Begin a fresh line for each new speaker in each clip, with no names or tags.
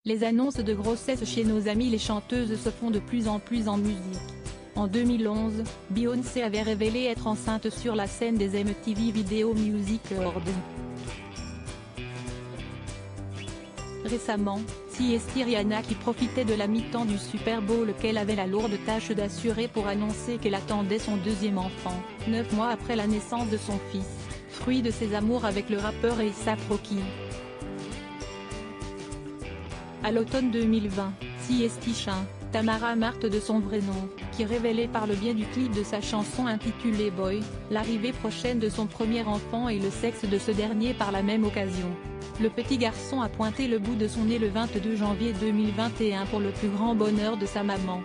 Les annonces de grossesse chez nos amies les chanteuses se font de plus en plus en musique. En 2011, Beyoncé avait révélé être enceinte sur la scène des MTV Video Music Awards. Récemment, c'est Rihanna qui profitait de la mi-temps du Super Bowl qu'elle avait la lourde tâche d'assurer pour annoncer qu'elle attendait son deuxième enfant, 9 mois après la naissance de son fils, fruit de ses amours avec le rappeur A$AP Rocky. À l'automne 2020, Chant, Tamara Marthe de son vrai nom, qui révélait par le biais du clip de sa chanson intitulée Boy, l'arrivée prochaine de son premier enfant et le sexe de ce dernier par la même occasion. Le petit garçon a pointé le bout de son nez le 22 janvier 2021 pour le plus grand bonheur de sa maman.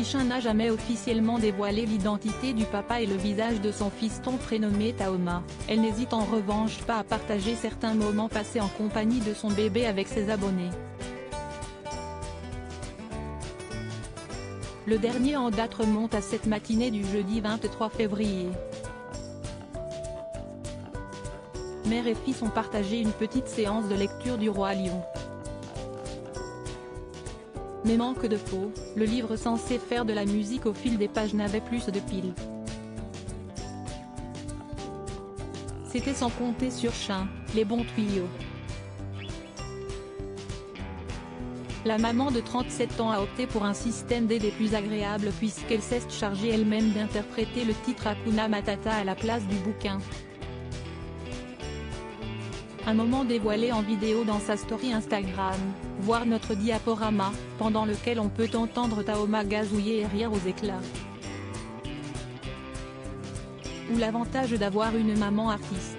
Chant n'a jamais officiellement dévoilé l'identité du papa et le visage de son fiston prénommé Taoma. Elle n'hésite en revanche pas à partager certains moments passés en compagnie de son bébé avec ses abonnés. Le dernier en date remonte à cette matinée du jeudi 23 février. Mère et fils ont partagé une petite séance de lecture du Roi Lion. Mais manque de peau, le livre censé faire de la musique au fil des pages n'avait plus de piles. C'était sans compter sur Chant, les bons tuyaux. La maman de 37 ans a opté pour un système d'aide plus agréable puisqu'elle s'est chargée elle-même d'interpréter le titre Hakuna Matata à la place du bouquin. Un moment dévoilé en vidéo dans sa story Instagram, voir notre diaporama, pendant lequel on peut entendre Taoma gazouiller et rire aux éclats. Ou l'avantage d'avoir une maman artiste.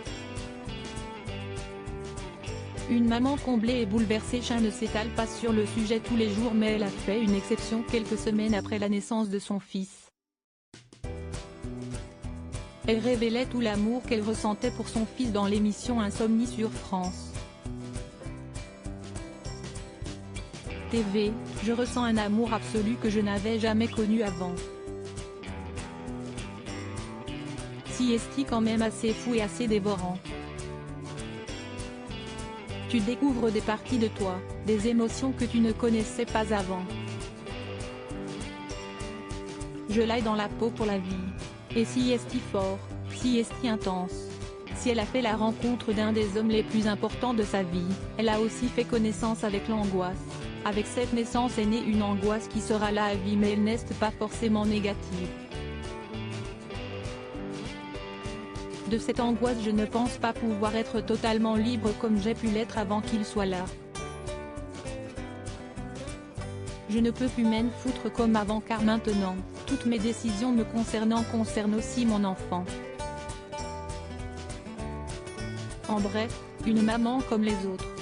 Une maman comblée et bouleversée. Chant ne s'étale pas sur le sujet tous les jours mais elle a fait une exception quelques semaines après la naissance de son fils. Elle révélait tout l'amour qu'elle ressentait pour son fils dans l'émission Insomnie sur France TV, je ressens un amour absolu que je n'avais jamais connu avant. C'est quand même assez fou et assez dévorant. Tu découvres des parties de toi, des émotions que tu ne connaissais pas avant. Je l'aille dans la peau pour la vie. Et si fort, si intense. Si elle a fait la rencontre d'un des hommes les plus importants de sa vie, elle a aussi fait connaissance avec l'angoisse. Avec cette naissance est née une angoisse qui sera là à vie mais elle n'est pas forcément négative. De cette angoisse je ne pense pas pouvoir être totalement libre comme j'ai pu l'être avant qu'il soit là. Je ne peux plus m'en foutre comme avant car maintenant, toutes mes décisions me concernant concernent aussi mon enfant. En bref, une maman comme les autres.